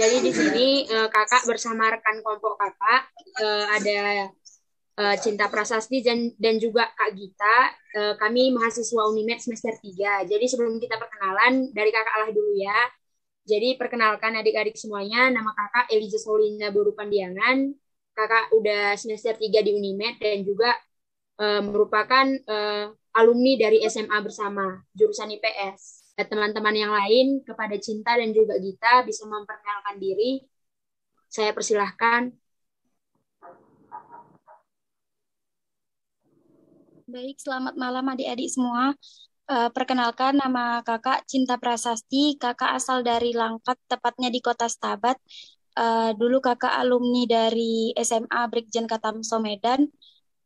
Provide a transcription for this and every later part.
Jadi di sini kakak bersama rekan kelompok kakak ada Cinta Prasasti dan juga Kak Gita. Kami mahasiswa Unimed semester 3. Jadi sebelum kita perkenalan, dari kakak lah dulu ya. Jadi perkenalkan adik-adik semuanya, nama kakak Eliza Solina Boru Pandiangan. Kakak udah semester 3 di Unimed dan juga merupakan alumni dari SMA bersama, jurusan IPS. Teman-teman yang lain, kepada Cinta dan juga Gita bisa memperkenalkan diri. Saya persilahkan. Baik, selamat malam adik-adik semua. Perkenalkan, nama kakak Cinta Prasasti. Kakak asal dari Langkat, tepatnya di Kota Stabat. Dulu kakak alumni dari SMA Brigjen Katamso Medan.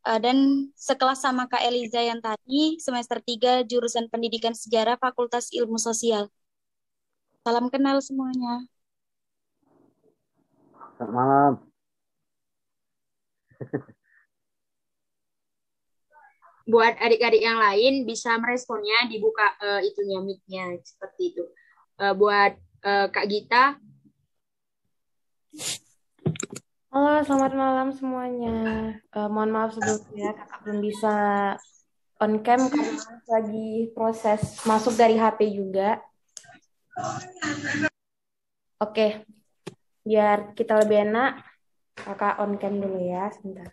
Dan sekelas sama Kak Eliza yang tadi, semester 3 jurusan Pendidikan Sejarah Fakultas Ilmu Sosial. Salam kenal semuanya. Selamat malam. Buat adik-adik yang lain bisa meresponnya, dibuka itunya mic-nya seperti itu. Buat Kak Gita. Halo, selamat malam semuanya. Mohon maaf sebelumnya kakak belum bisa on cam karena lagi proses masuk dari HP juga. Oke, biar kita lebih enak, kakak on cam dulu ya, sebentar.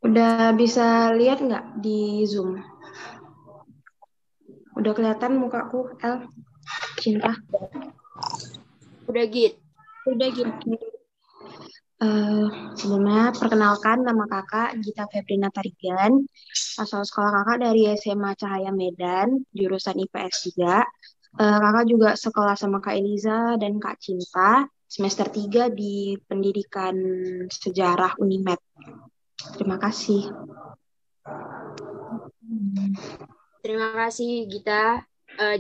Udah bisa lihat nggak di Zoom? Udah kelihatan mukaku, El? Cinta? Udah Git. Udah gitu. Sebelumnya perkenalkan, nama kakak Gita Febrina Tarigan. Asal sekolah kakak dari SMA Cahaya Medan, jurusan IPS 3. Kakak juga sekolah sama Kak Eliza dan Kak Cinta, semester 3 di Pendidikan Sejarah Unimed. Terima kasih. Terima kasih Gita.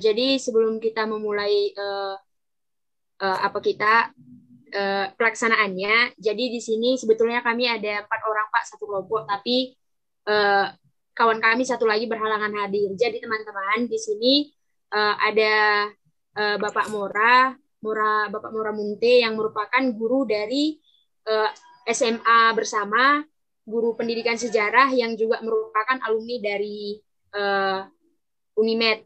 Jadi sebelum kita memulai pelaksanaannya, jadi di sini sebetulnya kami ada 4 orang Pak, satu kelompok, tapi kawan kami satu lagi berhalangan hadir. Jadi teman-teman di sini ada Bapak Bapak Mora Munte yang merupakan guru dari SMA bersama, guru pendidikan sejarah yang juga merupakan alumni dari Unimed.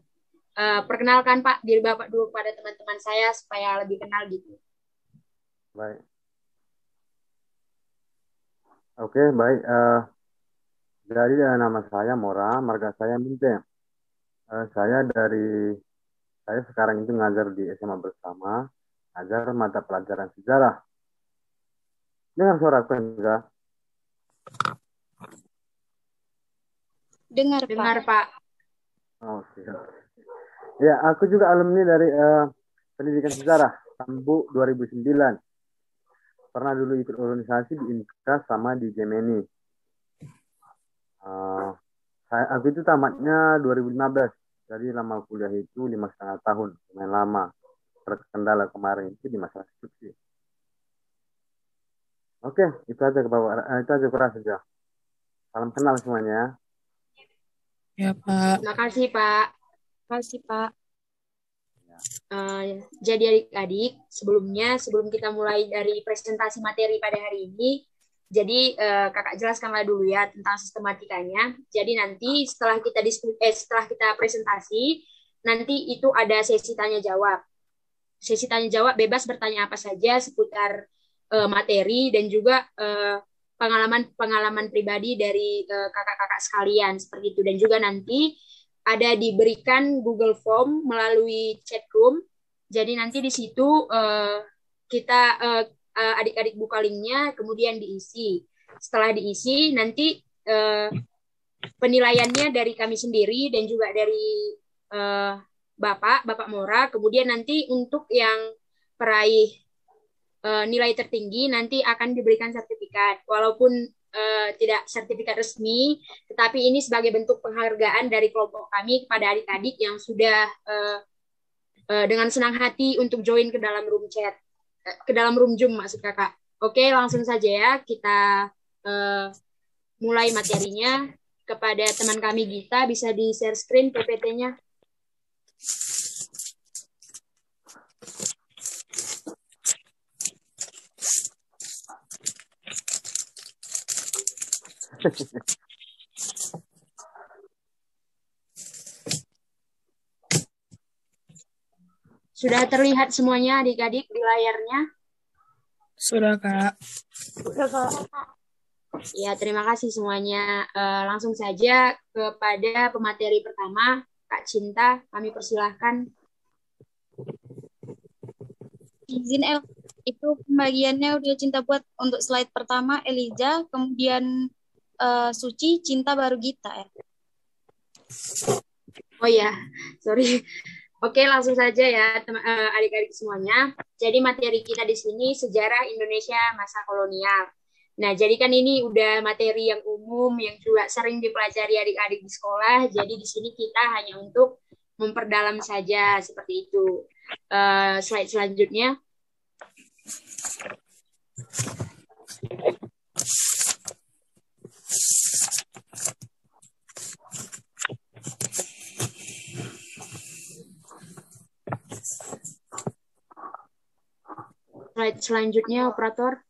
Perkenalkan Pak diri Bapak dulu kepada teman-teman saya supaya lebih kenal gitu. Baik. Oke, baik. Jadi nama saya Mora, marga saya Munte. Saya sekarang itu ngajar di SMA bersama, ngajar mata pelajaran sejarah. Dengar suara aku enggak? Dengar Pak. Oh, siap. Ya, aku juga alumni dari pendidikan sejarah, Tambu 2009. Pernah dulu ikut organisasi di INKA sama di Gemini. Aku itu tamatnya 2015. Jadi lama kuliah itu 5,5 tahun, lumayan lama. Terkendala kemarin itu di masa skripsi. Oke, itu aja kurang saja. Salam kenal semuanya. Ya Pak. Terima kasih Pak. Terima kasih Pak. Jadi adik-adik, sebelum kita mulai dari presentasi materi pada hari ini, jadi kakak jelaskanlah dulu ya tentang sistematikanya. Jadi nanti setelah kita presentasi, nanti itu ada sesi tanya jawab. Sesi tanya jawab bebas bertanya apa saja seputar materi dan juga pengalaman pribadi dari kakak-kakak sekalian seperti itu. Dan juga nanti ada diberikan Google Form melalui chat room. Jadi nanti di situ kita adik-adik buka linknya, kemudian diisi. Setelah diisi, nanti penilaiannya dari kami sendiri dan juga dari Bapak Mora. Kemudian nanti untuk yang peraih nilai tertinggi nanti akan diberikan sertifikat. Walaupun tidak sertifikat resmi, tetapi ini sebagai bentuk penghargaan dari kelompok kami kepada adik-adik yang sudah dengan senang hati untuk join ke dalam room chat, ke dalam room Zoom maksud kakak. Oke, langsung saja ya kita mulai materinya. Kepada teman kami Gita, bisa di share screen PPT-nya. Sudah terlihat semuanya adik-adik di layarnya? Sudah, Kak. Ya, terima kasih semuanya. Langsung saja kepada pemateri pertama, Kak Cinta, kami persilahkan. Izin itu pembagiannya udah Cinta buat untuk slide pertama Eliza, kemudian Suci, Cinta, baru Gita ya. Oh ya, sorry. Oke, langsung saja ya adik-adik semuanya. Jadi materi kita di sini sejarah Indonesia masa kolonial. Nah, jadi kan ini udah materi yang umum yang juga sering dipelajari adik-adik di sekolah. Jadi di sini kita hanya untuk memperdalam saja seperti itu. Slide selanjutnya. Slide selanjutnya, operator.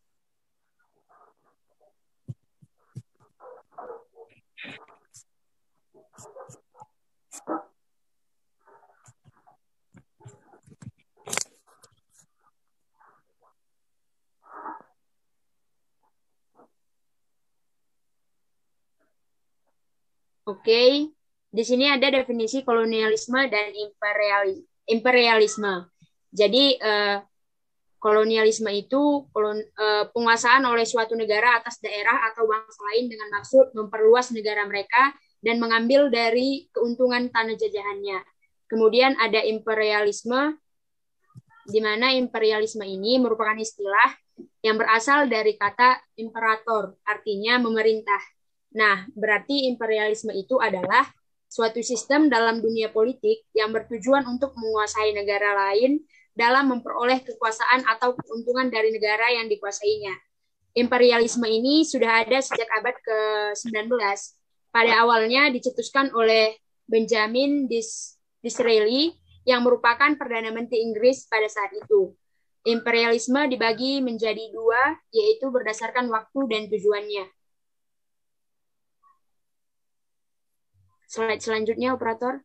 Oke, di sini ada definisi kolonialisme dan imperialisme. Jadi kolonialisme itu penguasaan oleh suatu negara atas daerah atau bangsa lain dengan maksud memperluas negara mereka dan mengambil dari keuntungan tanah jajahannya. Kemudian ada imperialisme, di mana imperialisme ini merupakan istilah yang berasal dari kata imperator, artinya memerintah. Nah, berarti imperialisme itu adalah suatu sistem dalam dunia politik yang bertujuan untuk menguasai negara lain dalam memperoleh kekuasaan atau keuntungan dari negara yang dikuasainya. Imperialisme ini sudah ada sejak abad ke-19. Pada awalnya dicetuskan oleh Benjamin Disraeli yang merupakan Perdana Menteri Inggris pada saat itu. Imperialisme dibagi menjadi dua, yaitu berdasarkan waktu dan tujuannya. Slide selanjutnya, operator.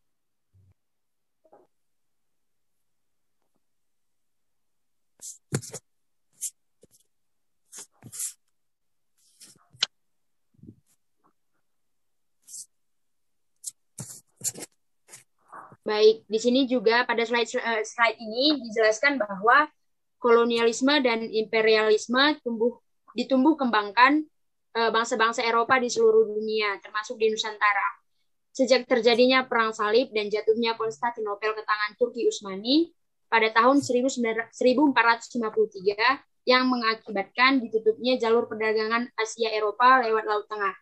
Baik, di sini juga pada slide ini dijelaskan bahwa kolonialisme dan imperialisme ditumbuh kembangkan bangsa-bangsa Eropa di seluruh dunia, termasuk di Nusantara. Sejak terjadinya Perang Salib dan jatuhnya Konstantinopel ke tangan Turki Utsmani pada tahun 1453 yang mengakibatkan ditutupnya jalur perdagangan Asia Eropa lewat Laut Tengah.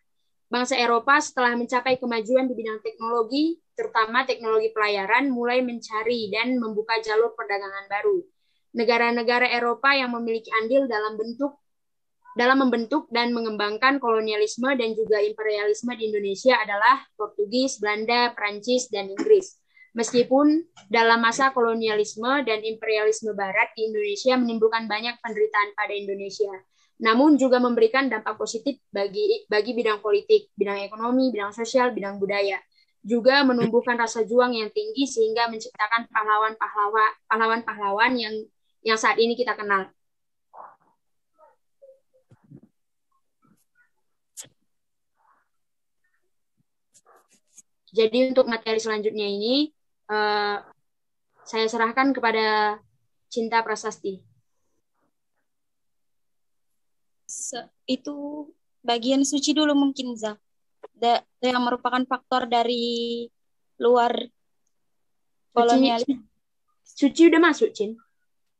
Bangsa Eropa setelah mencapai kemajuan di bidang teknologi, terutama teknologi pelayaran, mulai mencari dan membuka jalur perdagangan baru. Negara-negara Eropa yang memiliki andil dalam membentuk dan mengembangkan kolonialisme dan juga imperialisme di Indonesia adalah Portugis, Belanda, Prancis, dan Inggris. Meskipun dalam masa kolonialisme dan imperialisme Barat di Indonesia menimbulkan banyak penderitaan pada Indonesia, namun juga memberikan dampak positif bagi bidang politik, bidang ekonomi, bidang sosial, bidang budaya. Juga menumbuhkan rasa juang yang tinggi sehingga menciptakan pahlawan-pahlawan yang saat ini kita kenal. Jadi untuk materi selanjutnya ini saya serahkan kepada Cinta Prasasti. Itu bagian Suci dulu mungkin, Za. Yang merupakan faktor dari luar kolonial. Suci udah masuk, Cin?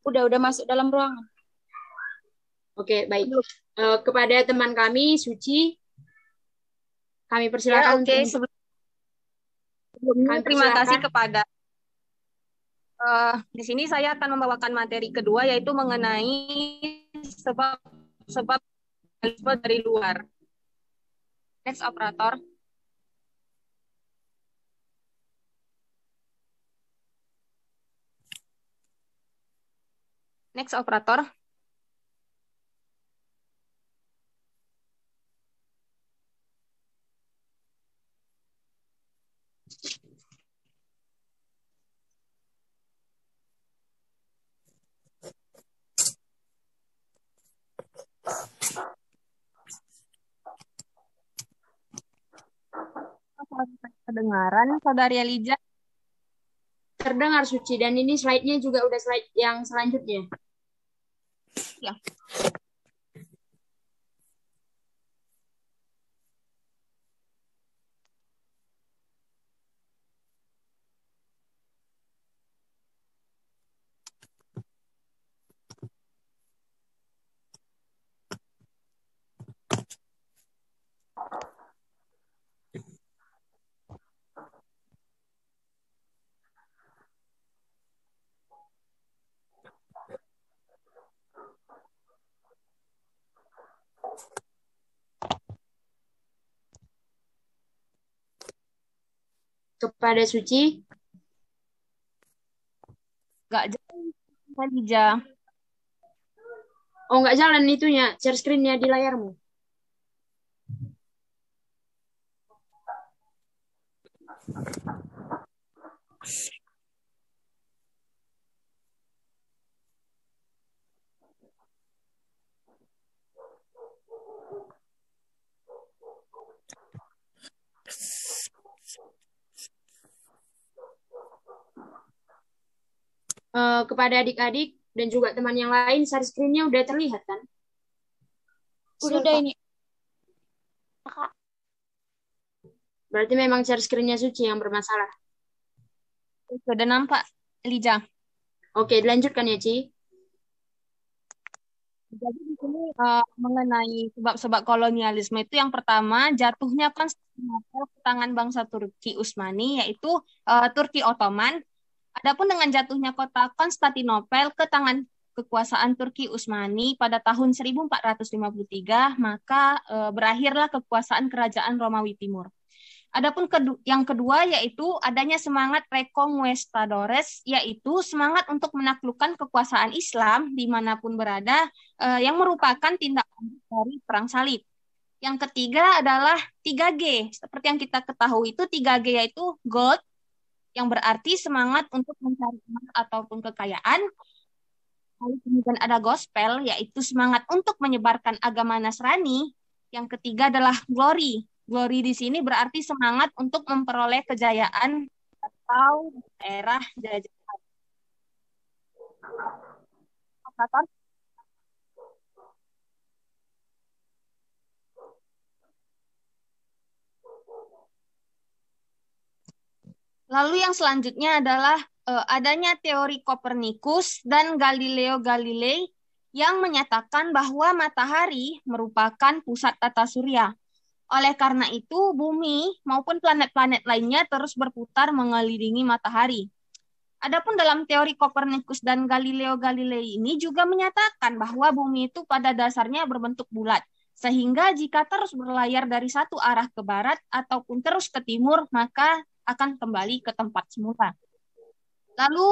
Udah masuk dalam ruangan. Oke, baik. Kepada teman kami, Suci, kami Ya, persilakan oke. untuk Sebelumnya kami terima kasih persilakan. kepada di sini saya akan membawakan materi kedua yaitu mengenai sebab dari luar. Next operator. Next operator. Kedengaran, Saudari Elija? Terdengar, Suci, dan ini slide-nya juga udah slide yang selanjutnya. Ya. Kepada Suci. Nggak jalan, Elija. Oh, nggak jalan itunya, share screen-nya di layarmu. Kepada adik-adik dan juga teman yang lain, share screen-nya udah terlihat kan? Sudah ini. Berarti memang share screen-nya Suci yang bermasalah. Sudah nampak, Elija. Oke, dilanjutkan ya, Ci. Jadi di sini mengenai sebab-sebab kolonialisme itu yang pertama jatuhnya Konstantinopel ke tangan bangsa Turki Utsmani yaitu Turki Ottoman. Adapun dengan jatuhnya kota Konstantinopel ke tangan kekuasaan Turki Utsmani pada tahun 1453, maka berakhirlah kekuasaan kerajaan Romawi Timur. Adapun yang kedua yaitu adanya semangat reconquistadores, yaitu semangat untuk menaklukkan kekuasaan Islam dimanapun berada, yang merupakan tindakan dari perang salib. Yang ketiga adalah 3G. Seperti yang kita ketahui itu 3G yaitu gold, yang berarti semangat untuk mencari emas ataupun kekayaan. Lalu kemudian ada gospel, yaitu semangat untuk menyebarkan agama Nasrani. Yang ketiga adalah glory. Glory di sini berarti semangat untuk memperoleh kejayaan atau era jajahan. Lalu yang selanjutnya adalah adanya teori Kopernikus dan Galileo Galilei yang menyatakan bahwa matahari merupakan pusat tata surya. Oleh karena itu, bumi maupun planet-planet lainnya terus berputar mengelilingi matahari. Adapun dalam teori Kopernikus dan Galileo Galilei ini juga menyatakan bahwa bumi itu pada dasarnya berbentuk bulat. Sehingga jika terus berlayar dari satu arah ke barat ataupun terus ke timur, maka akan kembali ke tempat semula. Lalu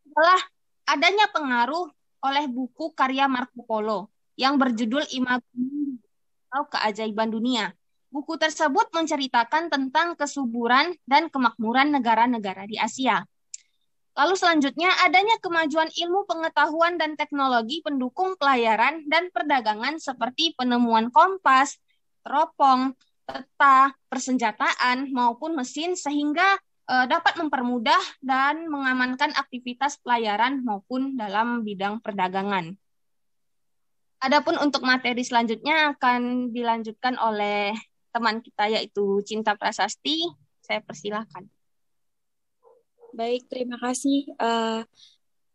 setelah adanya pengaruh oleh buku karya Marco Polo yang berjudul Imago atau Keajaiban Dunia. Buku tersebut menceritakan tentang kesuburan dan kemakmuran negara-negara di Asia. Lalu selanjutnya adanya kemajuan ilmu pengetahuan dan teknologi pendukung pelayaran dan perdagangan seperti penemuan kompas, teropong, peta, persenjataan, maupun mesin sehingga dapat mempermudah dan mengamankan aktivitas pelayaran maupun dalam bidang perdagangan. Adapun untuk materi selanjutnya akan dilanjutkan oleh teman kita yaitu Cinta Prasasti. Saya persilahkan. Baik, terima kasih.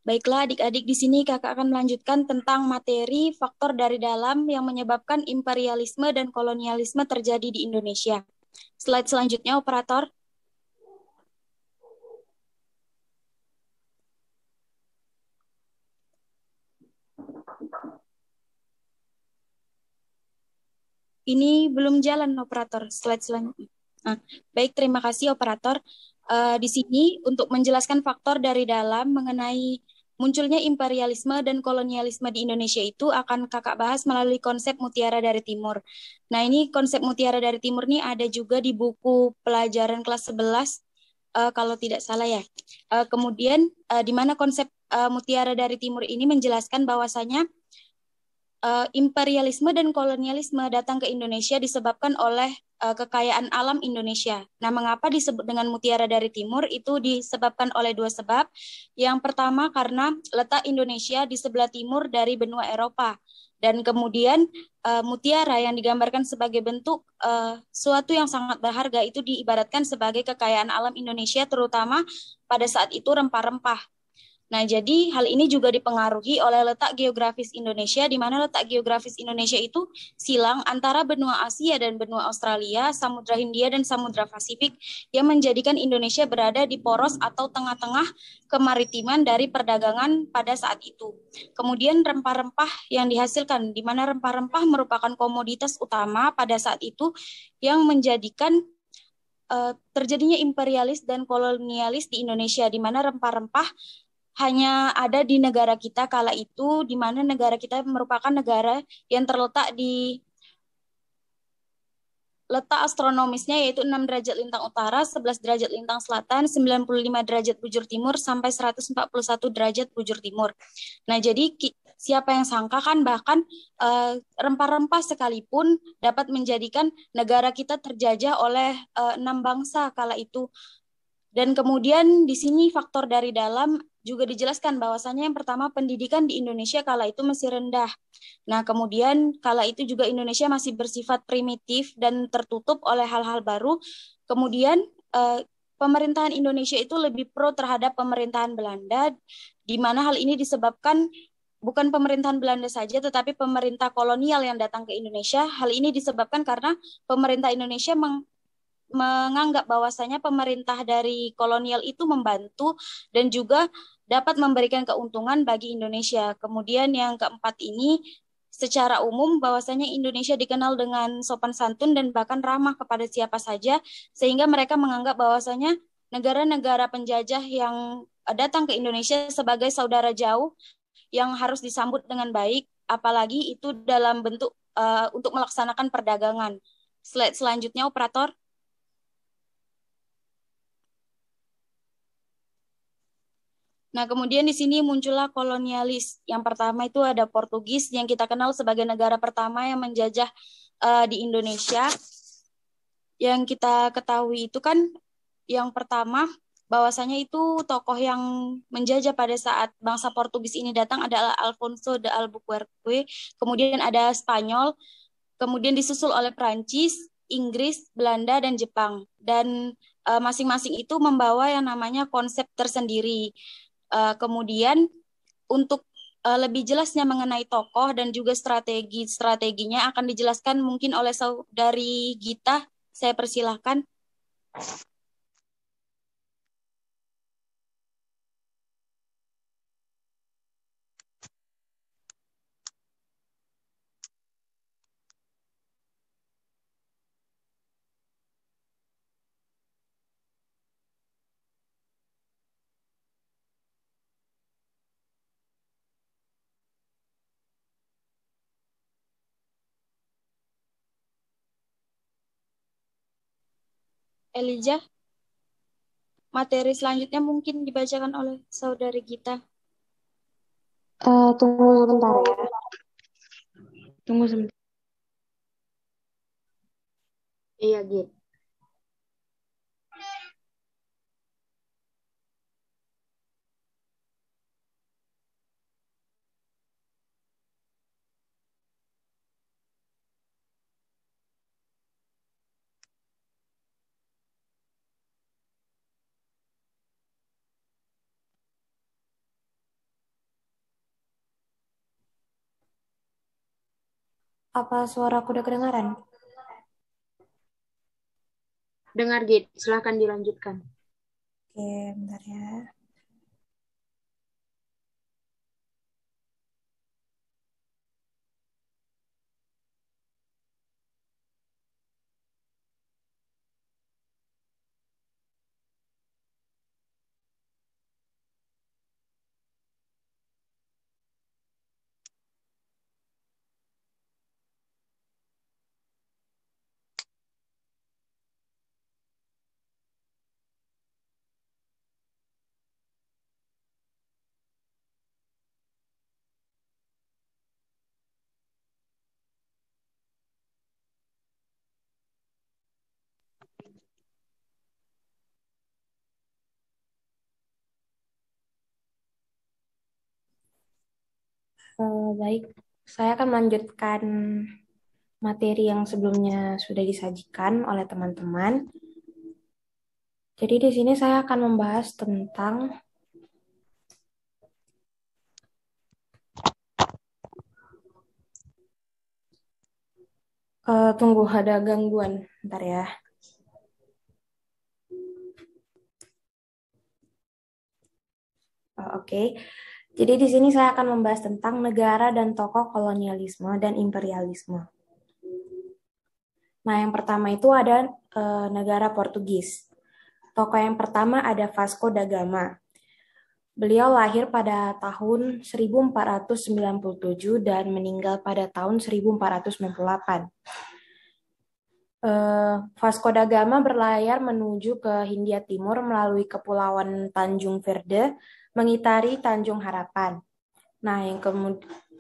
Baiklah adik-adik, di sini kakak akan melanjutkan tentang materi faktor dari dalam yang menyebabkan imperialisme dan kolonialisme terjadi di Indonesia. Slide selanjutnya, operator. Ini belum jalan, operator. Slide selanjutnya. Nah, baik, terima kasih, operator. Di sini untuk menjelaskan faktor dari dalam mengenai munculnya imperialisme dan kolonialisme di Indonesia itu akan kakak bahas melalui konsep Mutiara dari Timur. Nah, ini konsep Mutiara dari Timur ini ada juga di buku pelajaran kelas 11, kalau tidak salah ya. Kemudian, di mana konsep Mutiara dari Timur ini menjelaskan bahwasanya imperialisme dan kolonialisme datang ke Indonesia disebabkan oleh kekayaan alam Indonesia. Nah, mengapa disebut dengan Mutiara dari Timur? Itu disebabkan oleh dua sebab. Yang pertama karena letak Indonesia di sebelah timur dari benua Eropa. Dan kemudian mutiara yang digambarkan sebagai bentuk suatu yang sangat berharga itu diibaratkan sebagai kekayaan alam Indonesia, terutama pada saat itu rempah-rempah. Nah, jadi hal ini juga dipengaruhi oleh letak geografis Indonesia, di mana letak geografis Indonesia itu silang antara benua Asia dan benua Australia, Samudra Hindia dan Samudra Pasifik, yang menjadikan Indonesia berada di poros atau tengah-tengah kemaritiman dari perdagangan pada saat itu. Kemudian rempah-rempah yang dihasilkan, di mana rempah-rempah merupakan komoditas utama pada saat itu yang menjadikan terjadinya imperialis dan kolonialis di Indonesia, di mana rempah-rempah hanya ada di negara kita kala itu, di mana negara kita merupakan negara yang terletak di letak astronomisnya yaitu 6 derajat lintang utara, 11 derajat lintang selatan, 95 derajat bujur timur, sampai 141 derajat bujur timur. Nah, jadi siapa yang sangka kan bahkan rempah-rempah sekalipun dapat menjadikan negara kita terjajah oleh 6 bangsa kala itu. Dan kemudian di sini faktor dari dalam juga dijelaskan bahwasannya yang pertama pendidikan di Indonesia kala itu masih rendah. Nah, kemudian kala itu juga Indonesia masih bersifat primitif dan tertutup oleh hal-hal baru. Kemudian pemerintahan Indonesia itu lebih pro terhadap pemerintahan Belanda, di mana hal ini disebabkan bukan pemerintahan Belanda saja, tetapi pemerintah kolonial yang datang ke Indonesia. Hal ini disebabkan karena pemerintah Indonesia menganggap bahwasanya pemerintah dari kolonial itu membantu dan juga dapat memberikan keuntungan bagi Indonesia. Kemudian yang keempat ini, secara umum bahwasanya Indonesia dikenal dengan sopan santun dan bahkan ramah kepada siapa saja, sehingga mereka menganggap bahwasanya negara-negara penjajah yang datang ke Indonesia sebagai saudara jauh yang harus disambut dengan baik, apalagi itu dalam bentuk untuk melaksanakan perdagangan. Slide selanjutnya, operator. Nah, kemudian di sini muncullah kolonialis. Yang pertama itu ada Portugis yang kita kenal sebagai negara pertama yang menjajah di Indonesia. Yang kita ketahui itu kan yang pertama bahwasanya itu tokoh yang menjajah pada saat bangsa Portugis ini datang adalah Alfonso de Albuquerque. Kemudian ada Spanyol, kemudian disusul oleh Prancis, Inggris, Belanda, dan Jepang. Dan masing-masing itu membawa yang namanya konsep tersendiri. Kemudian untuk lebih jelasnya mengenai tokoh dan juga strategi-strateginya akan dijelaskan mungkin oleh saudari Gita. Saya persilahkan. Elijah, materi selanjutnya mungkin dibacakan oleh saudari Gita. Tunggu sebentar ya. Tunggu sebentar. Iya, Git. Apa suaraku udah kedengaran? Dengar, Git. Silahkan dilanjutkan. Oke, bentar ya. Baik, saya akan melanjutkan materi yang sebelumnya sudah disajikan oleh teman-teman. Jadi di sini saya akan membahas tentang tunggu ada gangguan, bentar ya. Oke. Jadi di sini saya akan membahas tentang negara dan tokoh kolonialisme dan imperialisme. Nah, yang pertama itu ada negara Portugis. Tokoh yang pertama ada Vasco da Gama. Beliau lahir pada tahun 1497 dan meninggal pada tahun 1498. Vasco da Gama berlayar menuju ke Hindia Timur melalui Kepulauan Tanjung Verde, mengitari Tanjung Harapan. Nah,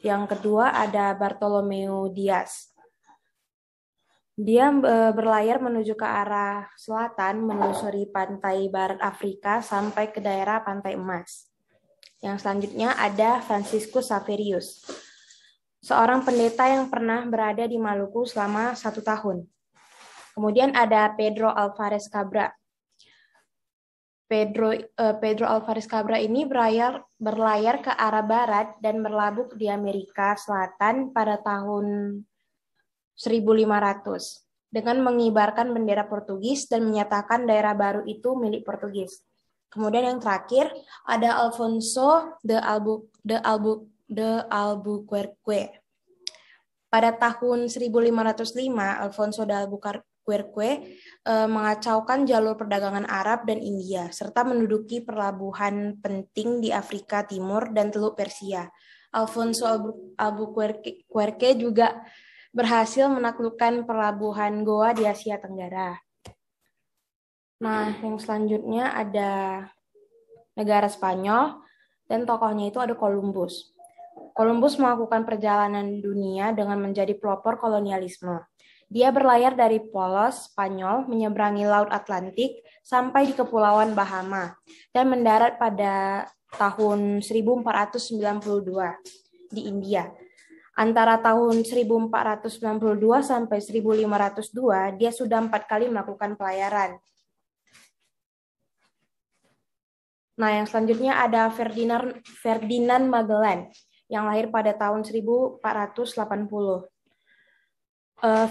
yang kedua ada Bartolomeu Dias. Dia berlayar menuju ke arah selatan, menelusuri pantai barat Afrika sampai ke daerah Pantai Emas. Yang selanjutnya ada Franciscus Saverius, seorang pendeta yang pernah berada di Maluku selama 1 tahun. Kemudian ada Pedro Alvarez Cabra. Pedro Alvarez Cabra ini berlayar ke arah barat dan berlabuh di Amerika Selatan pada tahun 1500 dengan mengibarkan bendera Portugis dan menyatakan daerah baru itu milik Portugis. Kemudian yang terakhir ada Alfonso de Albuquerque. Pada tahun 1505, Alfonso de Albuquerque mengacaukan jalur perdagangan Arab dan India, serta menduduki pelabuhan penting di Afrika Timur dan Teluk Persia. Alfonso Albuquerque juga berhasil menaklukkan pelabuhan Goa di Asia Tenggara. Nah, yang selanjutnya ada negara Spanyol, dan tokohnya itu ada Columbus. Columbus melakukan perjalanan dunia dengan menjadi pelopor kolonialisme. Dia berlayar dari Polos, Spanyol, menyeberangi Laut Atlantik sampai di Kepulauan Bahama dan mendarat pada tahun 1492 di India. Antara tahun 1492 sampai 1502, dia sudah 4 kali melakukan pelayaran. Nah, yang selanjutnya ada Ferdinand Magellan yang lahir pada tahun 1480.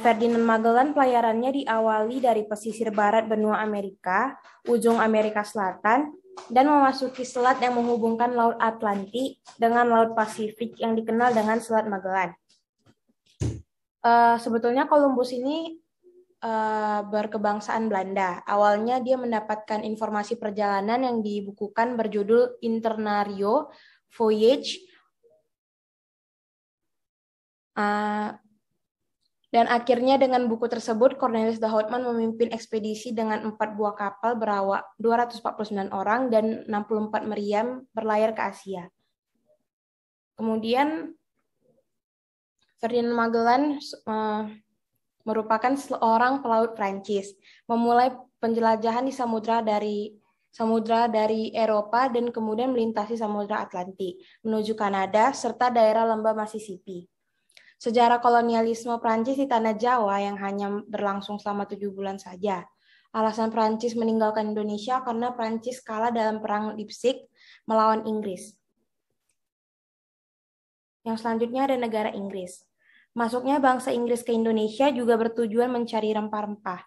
Ferdinand Magellan pelayarannya diawali dari pesisir barat benua Amerika, ujung Amerika Selatan, dan memasuki selat yang menghubungkan Laut Atlantik dengan Laut Pasifik yang dikenal dengan Selat Magellan. Sebetulnya Columbus ini berkebangsaan Belanda. Awalnya dia mendapatkan informasi perjalanan yang dibukukan berjudul Internario Voyage. Dan akhirnya dengan buku tersebut, Cornelis de Houtman memimpin ekspedisi dengan 4 buah kapal berawak 249 orang dan 64 meriam berlayar ke Asia. Kemudian Ferdinand Magellan merupakan seorang pelaut Prancis, memulai penjelajahan di samudra dari Eropa dan kemudian melintasi Samudra Atlantik menuju Kanada serta daerah lembah Mississippi. Sejarah kolonialisme Prancis di Tanah Jawa yang hanya berlangsung selama 7 bulan saja. Alasan Prancis meninggalkan Indonesia karena Prancis kalah dalam Perang Leipzig melawan Inggris. Yang selanjutnya ada negara Inggris. Masuknya bangsa Inggris ke Indonesia juga bertujuan mencari rempah-rempah.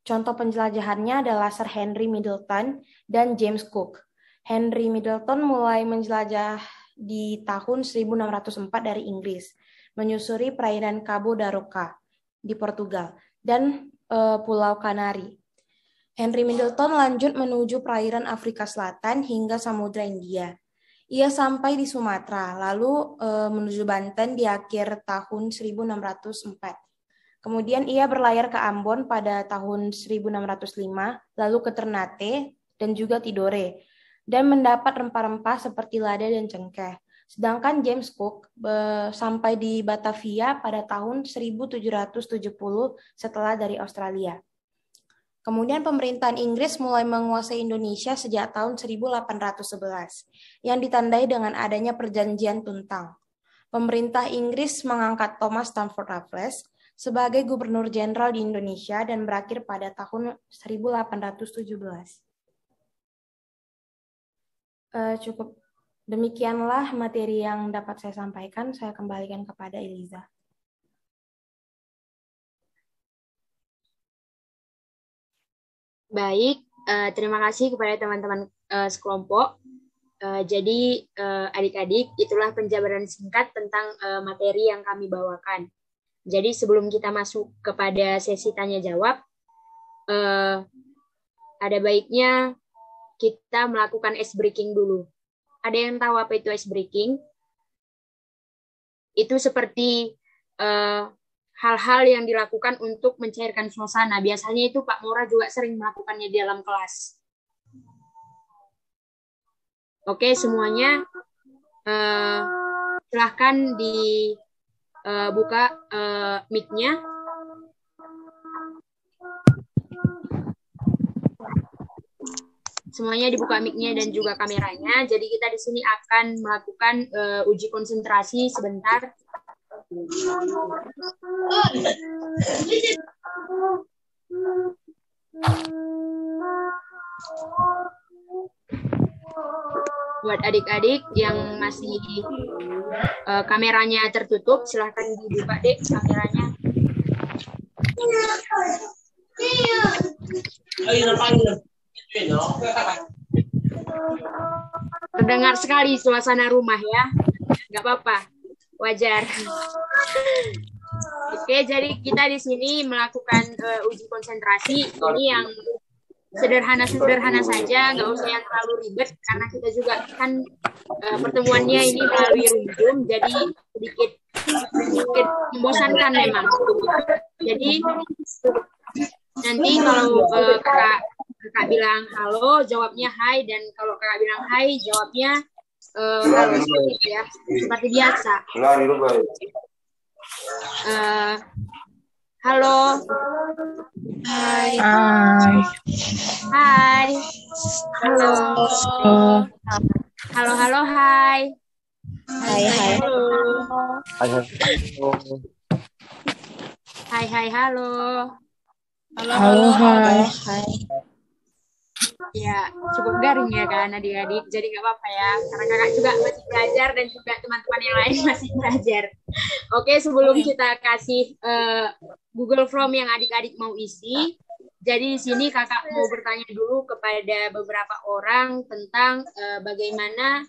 Contoh penjelajahannya adalah Sir Henry Middleton dan James Cook. Henry Middleton mulai menjelajah di tahun 1604 dari Inggris, menyusuri perairan Cabo da Roca di Portugal dan Pulau Kanari. Henry Middleton lanjut menuju perairan Afrika Selatan hingga Samudra India. Ia sampai di Sumatera, lalu menuju Banten di akhir tahun 1604. Kemudian ia berlayar ke Ambon pada tahun 1605, lalu ke Ternate dan juga Tidore, dan mendapat rempah-rempah seperti lada dan cengkeh. Sedangkan James Cook sampai di Batavia pada tahun 1770 setelah dari Australia. Kemudian pemerintahan Inggris mulai menguasai Indonesia sejak tahun 1811, yang ditandai dengan adanya perjanjian Tuntang. Pemerintah Inggris mengangkat Thomas Stamford Raffles sebagai gubernur jenderal di Indonesia dan berakhir pada tahun 1817. Cukup demikianlah materi yang dapat saya sampaikan. Saya kembalikan kepada Eliza. Baik, terima kasih kepada teman-teman sekelompok. Jadi adik-adik, itulah penjabaran singkat tentang materi yang kami bawakan. Jadi sebelum kita masuk kepada sesi tanya jawab, ada baiknya kita melakukan ice breaking dulu. Ada yang tahu apa itu ice breaking? Itu seperti hal-hal yang dilakukan untuk mencairkan suasana. Biasanya itu Pak Mora juga sering melakukannya di dalam kelas. Oke, semuanya silahkan dibuka mic-nya. Semuanya dibuka mic-nya dan juga kameranya. Jadi kita di sini akan melakukan uji konsentrasi sebentar. Buat adik-adik yang masih kameranya tertutup, silahkan dibuka deh kameranya. Terdengar sekali suasana rumah ya, nggak apa-apa, wajar. Oke, jadi kita di sini melakukan uji konsentrasi. Ini yang sederhana-sederhana saja, nggak usah yang terlalu ribet, karena kita juga kan pertemuannya ini melalui Zoom, jadi sedikit membosankan memang. Jadi nanti kalau kakak bilang halo, jawabnya hai, dan kalau kakak bilang hai, jawabnya halo, ya, seperti biasa. Halo. Hai. Hai. Halo. Halo, hai. Hai. Hai, halo. Halo, hai. Ya, cukup garing ya kan adik-adik, jadi nggak apa-apa ya, karena kakak juga masih belajar dan juga teman-teman yang lain masih belajar. Oke, sebelum kita kasih Google Form yang adik-adik mau isi, jadi di sini kakak mau bertanya dulu kepada beberapa orang tentang bagaimana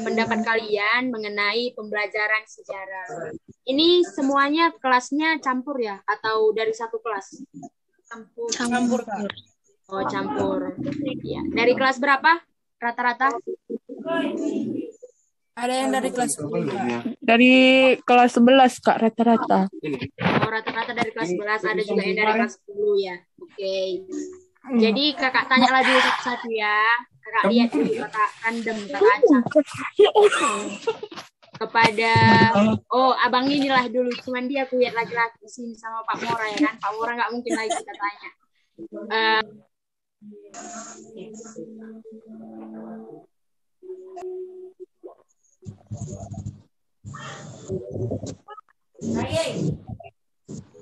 pendapat kalian mengenai pembelajaran sejarah. Ini semuanya kelasnya campur ya, atau dari satu kelas? Campur. Oh, campur. Ya. Dari kelas berapa rata-rata? Ada yang dari kelas 10, Kak. Dari kelas 11, Kak, rata-rata. Oh, rata-rata dari kelas 11, ada juga yang dari kelas 10 ya. Oke. Jadi kakak tanya lagi satu-satu ya. Kakak lihat dulu, kakak random, kakak acak. Kepada, abang inilah dulu, cuman dia aku lihat lagi-lagi di sini sama Pak Mora ya kan. Pak Mora nggak mungkin lagi kita tanya.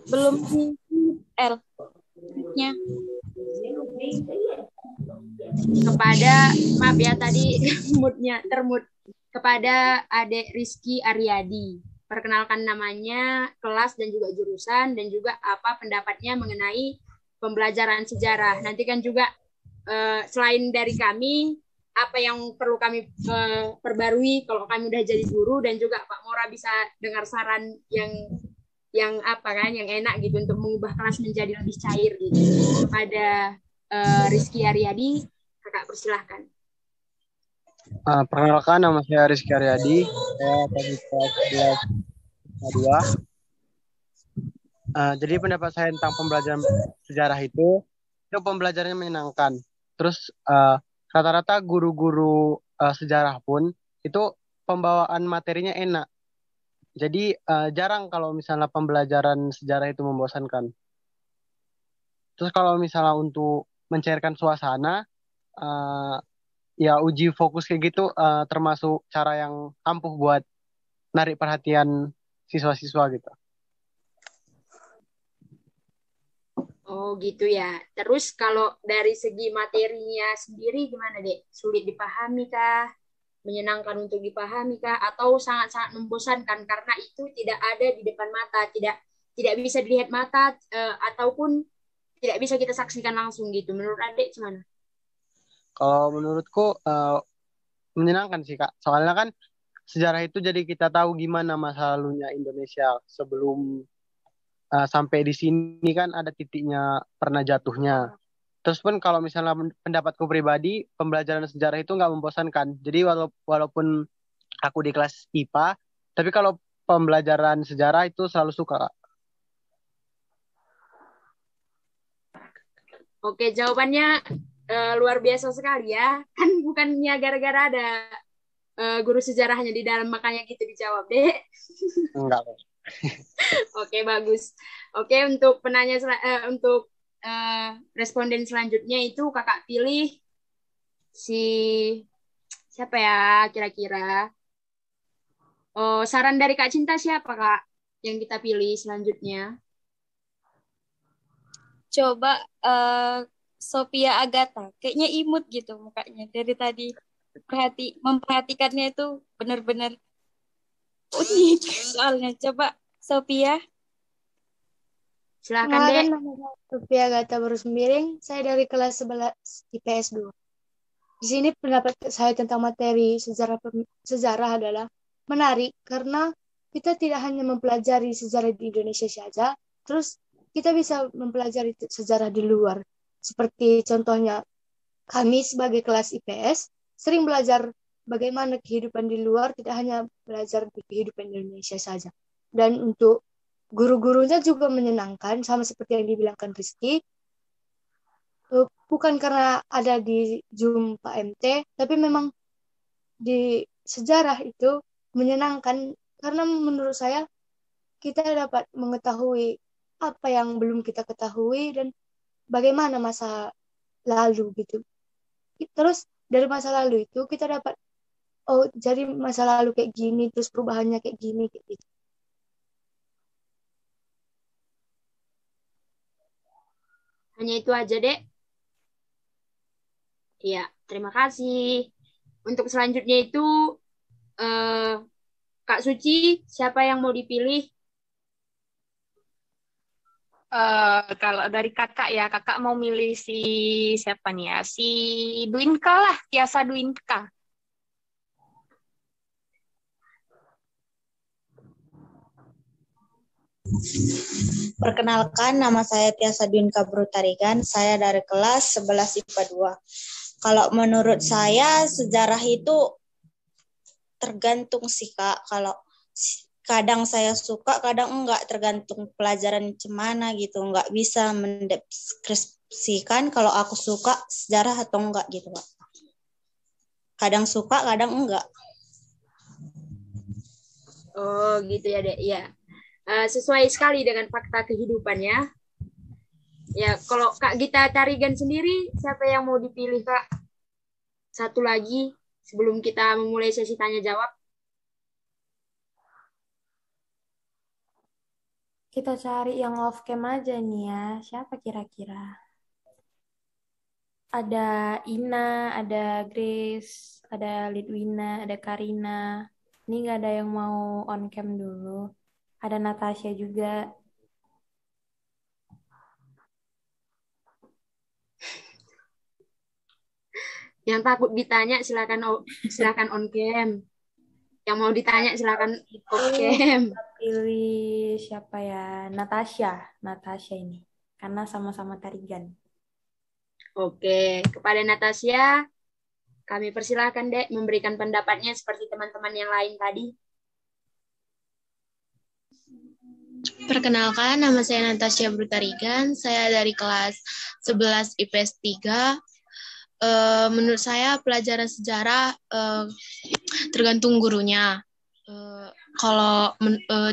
Belum L-nya. Kepada, maaf ya tadi moodnya termood, kepada Adek Rizky Aryadi. perkenalkan namanya, kelas dan juga jurusan, dan juga apa pendapatnya mengenai pembelajaran sejarah. Nanti kan juga selain dari kami, apa yang perlu kami perbarui kalau kami udah jadi guru, dan juga Pak Mora bisa dengar saran yang apa kan, yang enak gitu untuk mengubah kelas menjadi lebih cair gitu. Kepada Rizky Aryadi, kakak persilahkan. Perkenalkan, nama saya Rizky Aryadi. Saya tadi kelas 11 IPA 2. Jadi pendapat saya tentang pembelajaran sejarah itu pembelajarannya menyenangkan. Terus rata-rata guru-guru sejarah pun itu pembawaan materinya enak. Jadi jarang kalau misalnya pembelajaran sejarah itu membosankan. Terus kalau misalnya untuk mencairkan suasana, ya uji fokus kayak gitu termasuk cara yang ampuh buat narik perhatian siswa-siswa gitu. Oh gitu ya. Terus kalau dari segi materinya sendiri gimana Dek? Sulit dipahami kah? Menyenangkan untuk dipahami kah? Atau sangat-sangat membosankan karena itu tidak ada di depan mata, tidak bisa dilihat mata, ataupun tidak bisa kita saksikan langsung gitu. Menurut Adek gimana? Kalau menurutku menyenangkan sih Kak. Soalnya kan sejarah itu jadi kita tahu gimana masa lalunya Indonesia sebelum sampai di sini kan ada titiknya pernah jatuhnya. Terus pun kalau misalnya pendapatku pribadi, pembelajaran sejarah itu nggak membosankan. Jadi walaupun aku di kelas IPA, tapi kalau pembelajaran sejarah itu selalu suka Kak. Oke, jawabannya luar biasa sekali ya. Kan bukannya gara-gara ada guru sejarahnya di dalam makanya gitu dijawab, Dek. Enggak. Oke, bagus. Oke, untuk penanya untuk responden selanjutnya itu kakak pilih si siapa ya kira-kira? Oh, saran dari Kak Cinta siapa Kak yang kita pilih selanjutnya? Coba Sophia Agatha, kayaknya imut gitu mukanya dari tadi. Memperhatikannya itu benar-benar unik soalnya. Coba Sophia. Silakan Dek. Kenalkan, nama saya Sophia Agatha Barusmiring. Saya dari kelas 11 IPS 2. Di sini pendapat saya tentang materi sejarah adalah menarik karena kita tidak hanya mempelajari sejarah di Indonesia saja, terus kita bisa mempelajari sejarah di luar. Seperti contohnya kami sebagai kelas IPS sering belajar bagaimana kehidupan di luar, tidak hanya belajar di kehidupan Indonesia saja. Dan untuk guru-gurunya juga menyenangkan, sama seperti yang dibilangkan Rizky. Bukan karena ada di Zoom Pak MT, tapi memang di sejarah itu menyenangkan karena menurut saya kita dapat mengetahui apa yang belum kita ketahui dan bagaimana masa lalu gitu. Terus dari masa lalu itu kita dapat, oh jadi masa lalu kayak gini, terus perubahannya kayak gini, kayak gitu. Hanya itu aja, Dek. Iya, terima kasih. Untuk selanjutnya itu Kak Suci, siapa yang mau dipilih? Kalau dari kakak ya, kakak mau milih si siapa nih ya? Si Dwinka lah, Tiasa Dwinka. Perkenalkan, nama saya Tiasa Dwinka Brutarigan. Saya dari kelas 11 IPA 2. Kalau menurut saya, sejarah itu tergantung sih, Kak. Kalau kadang saya suka, kadang enggak, tergantung pelajaran cemana gitu. Enggak bisa mendeskripsikan kalau aku suka sejarah atau enggak gitu, Kak. Kadang suka, kadang enggak. Oh, gitu ya, Dek. Ya. Sesuai sekali dengan fakta kehidupannya. Ya, kalau Kak Gita Tarigan sendiri, siapa yang mau dipilih, Kak? Satu lagi sebelum kita memulai sesi tanya jawab. Kita cari yang off cam aja nih ya. Siapa kira-kira? Ada Ina, ada Grace, ada Lidwina, ada Karina. Ini nggak ada yang mau on cam dulu. Ada Natasha juga. Yang takut ditanya silakan on cam. Yang mau ditanya silakan off cam. Pilih siapa ya? Natasha ini. Karena sama-sama tarigan. Oke, kepada Natasha, kami persilahkan Dek memberikan pendapatnya seperti teman-teman yang lain tadi. Perkenalkan, nama saya Natasha Brutarigan. Saya dari kelas 11 IPS 3. Menurut saya pelajaran sejarah tergantung gurunya. Kalau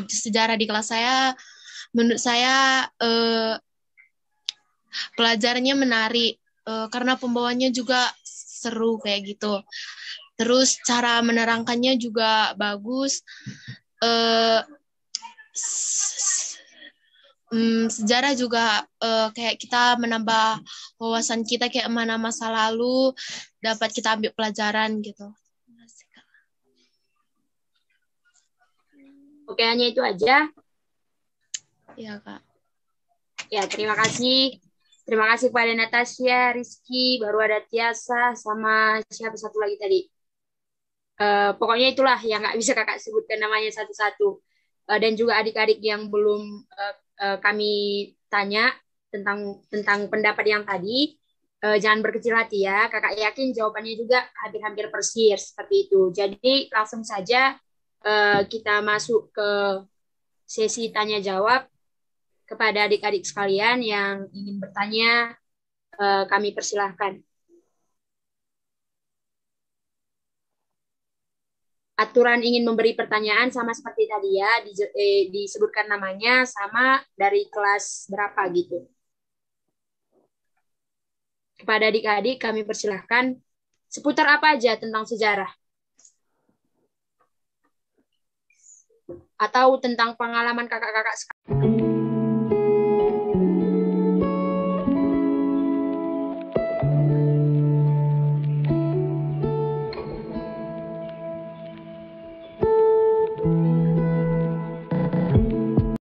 sejarah di kelas saya, menurut saya pelajarannya menarik karena pembawanya juga seru kayak gitu. Terus cara menerangkannya juga bagus. Sejarah juga kayak kita menambah wawasan kita kayak mana masa lalu dapat kita ambil pelajaran gitu. Oke, hanya itu aja. Ya, Kak. Ya, terima kasih. Terima kasih kepada Natasha, Rizky, baru ada Tiasa, sama siapa satu lagi tadi. Pokoknya itulah yang nggak bisa kakak sebutkan namanya satu-satu. Dan juga adik-adik yang belum kami tanya tentang pendapat yang tadi, jangan berkecil hati ya. Kakak yakin jawabannya juga hampir-hampir persis seperti itu. Jadi langsung saja kita masuk ke sesi tanya jawab kepada adik-adik sekalian yang ingin bertanya. Kami persilahkan. Aturan ingin memberi pertanyaan sama seperti tadi ya, disebutkan namanya sama dari kelas berapa gitu. Kepada adik-adik kami persilahkan seputar apa aja tentang sejarah. Atau tentang pengalaman kakak-kakak